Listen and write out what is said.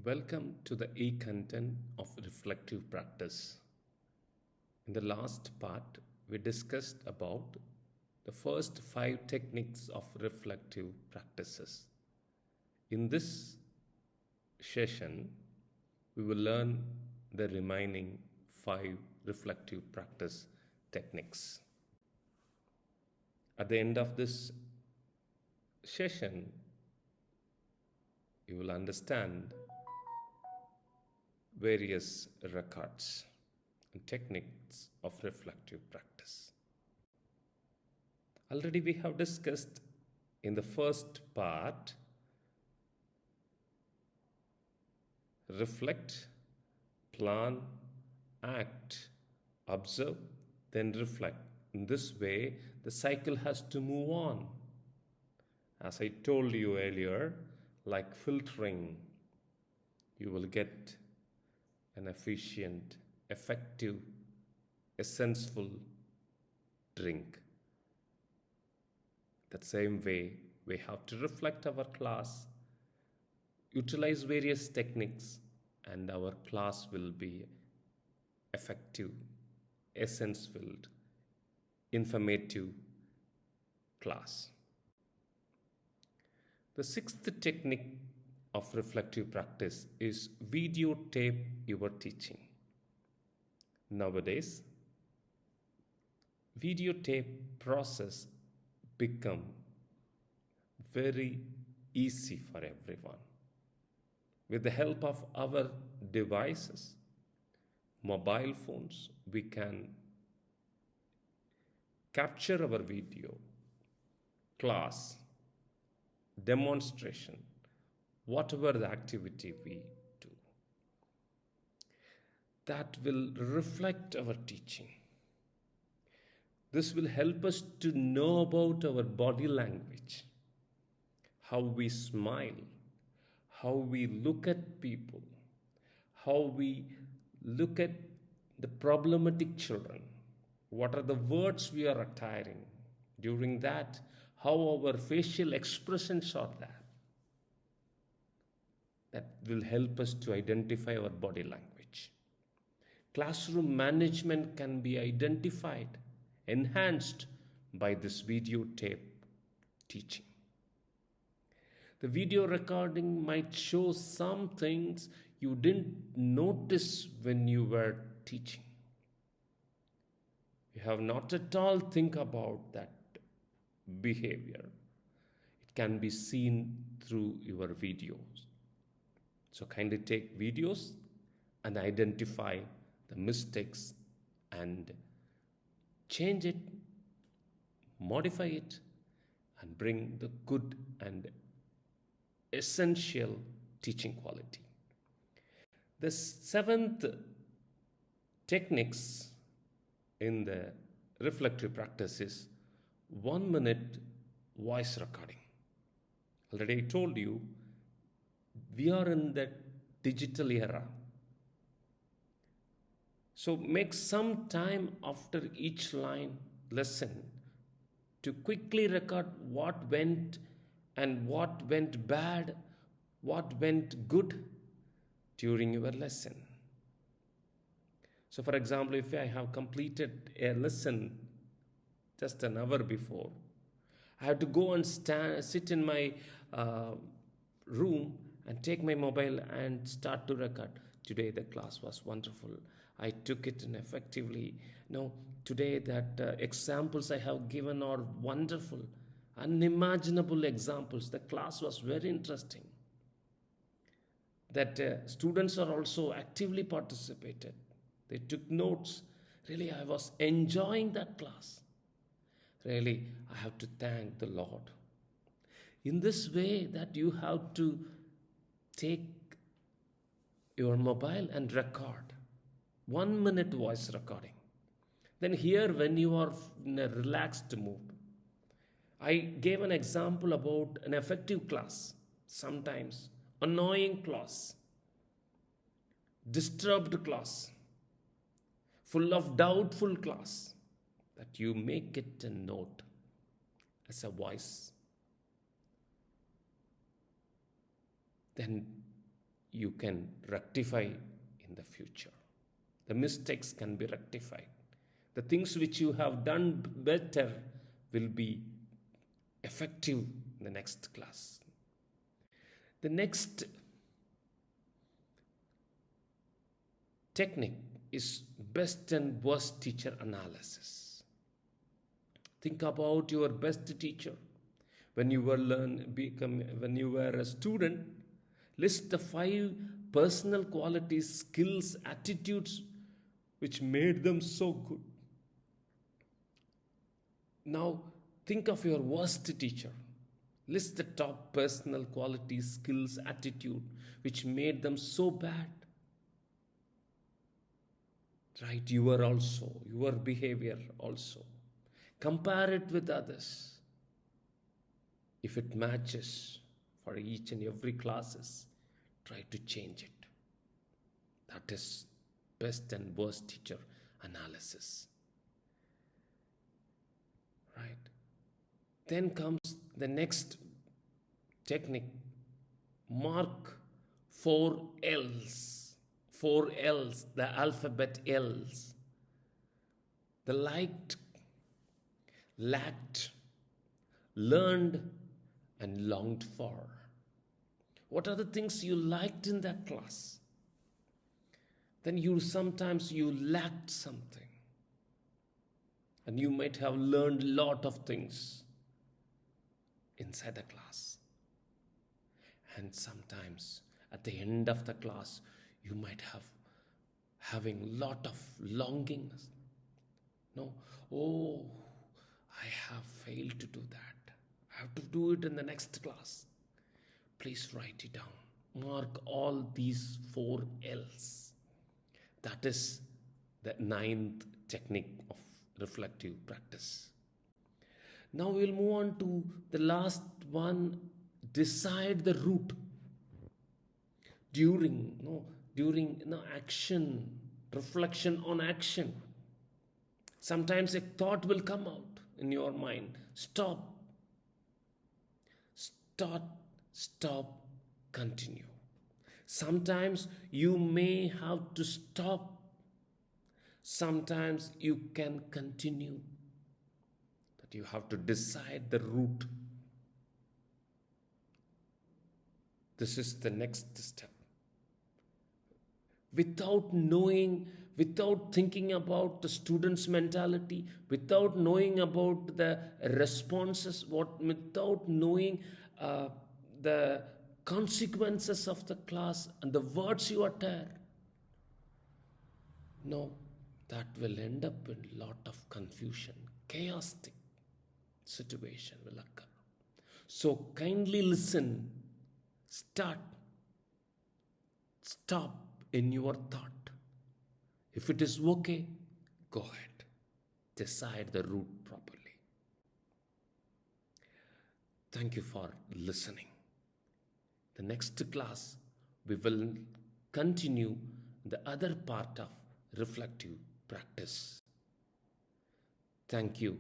Welcome to the e-content of reflective practice. In the last part, we discussed about the first 5 techniques of reflective practices. In this session, we will learn the remaining 5 reflective practice techniques. At the end of this session, you will understand various records and techniques of reflective practice. Already we have discussed in the first part, reflect, plan, act, observe, then reflect. In this way, the cycle has to move on. As I told you earlier, like filtering, you will get an efficient, effective, essential drink. The same way, we have to reflect our class, utilize various techniques, and our class will be effective, essence-filled, informative class. The 6th technique of reflective practice is videotape your teaching. Nowadays, videotape process become very easy for everyone. With the help of our devices, mobile phones, we can capture our video, class, demonstration, whatever the activity we do. That will reflect our teaching. This will help us to know about our body language, how we smile, how we look at people, how we look at the problematic children, what are the words we are uttering. During that, how our facial expressions are there. That will help us to identify our body language. Classroom management can be identified, enhanced by this videotape teaching. The video recording might show some things you didn't notice when you were teaching. You have not at all think about that behavior. It can be seen through your videos. So kindly take videos and identify the mistakes and change it, modify it, and bring the good and essential teaching quality. The 7th techniques in the reflective practice is 1-minute voice recording. Already I told you, we are in the digital era. So make some time after each lesson to quickly record what went and what went bad, what went good during your lesson. So for example, if I have completed a lesson just an hour before, I have to go and sit in my room and take my mobile and start to record. Today the class was wonderful. I took it in effectively. No, today that examples I have given are wonderful, unimaginable examples. The class was very interesting. That students are also actively participated. They took notes. Really, I was enjoying that class. Really, I have to thank the Lord. In this way that you have to take your mobile and record 1-minute voice recording. Then here when you are in a relaxed mood, I gave an example about an effective class, sometimes annoying class, disturbed class, full of doubtful class, that you make it a note as a voice. Then you can rectify in the future. The mistakes can be rectified. The things which you have done better will be effective in the next class. The next technique is best and worst teacher analysis. Think about your best teacher. When you were when you were a student, list the 5 personal qualities, skills, attitudes which made them so good. Now think of your worst teacher. List the top personal qualities, skills, attitude which made them so bad. Right, your behavior also. Compare it with others. If it matches for each and every classes, try to change it. That is best and worst teacher analysis. Right. Then comes the next technique. Mark 4 L's. 4 L's, the alphabet L's. The liked, lacked, learned, and longed for. What are the things you liked in that class? Then sometimes you lacked something. And you might have learned a lot of things inside the class. And sometimes at the end of the class, you might have having lot of longings. No, oh, I have failed to do that. I have to do it in the next class. Please write it down. Mark all these 4 L's. That is the 9th technique of reflective practice. Now we'll move on to the last one. Decide the route. During action, reflection on action. Sometimes a thought will come out in your mind. Stop, continue. Sometimes you may have to stop. Sometimes you can continue. But you have to decide the route. This is the next step. Without knowing, without thinking about the student's mentality, without knowing about the responses, without knowing the consequences of the class and the words you utter, no, that will end up in a lot of confusion, chaotic situation will occur. So kindly listen, stop in your thought. If it is okay, go ahead. Decide the route properly. Thank you for listening. The next class, we will continue the other part of reflective practice. Thank you.